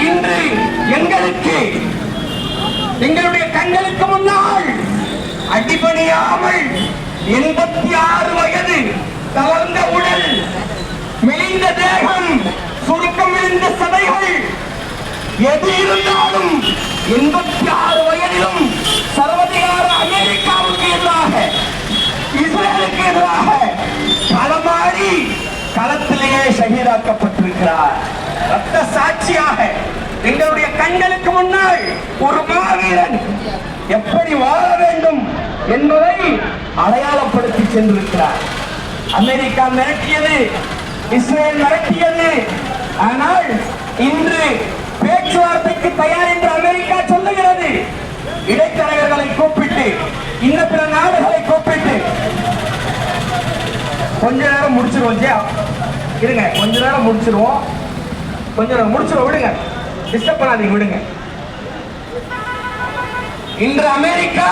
இன்று எங்களுக்கு எங்களுடைய கண்களுக்கு முன்னால் அடிபணியாமல் 86 வயது தளர்ந்த உடல், மெலிந்த தேகம், சுருக்கம் விழுந்த சதைகள், எது இருந்தாலும் 86 வயதிலும் சர்வதிகார அமெரிக்காவுக்கு எதிராக, இஸ்ரேலுக்கு எதிராக களமாடி களத்திலேயே ஷஹீதாக்கப்பட்டிருக்கிறார். ரத்த சாட்சியாக எங்களுடைய கண்களுக்கு முன்னால் ஒரு மாவீரன் எப்படி வாழ வேண்டும் என்பதை அடையாளப்படுத்தி சென்றிருக்கிறார். அமெரிக்கா மிரட்டியது, இஸ்ரேல் மிரட்டியது. ஆனால் இன்று பேச்சுவார்த்தைக்கு தயார் என்று அமெரிக்கா சொல்லுகிறது. இடைத்தரகர்களை கூப்பிட்டு, இன்ன பிற நாடுகளை கூப்பிட்டு, கொஞ்ச நேரம் முடிச்சிருவோம். இருங்க, கொஞ்ச நேரம் முடிச்சிருவோம். கொஞ்ச நேரம் முடிச்சிருவோம், விடுங்க, டிஸ்டர்ப் பண்ணாதீங்க, விடுங்க. இன்று அமெரிக்கா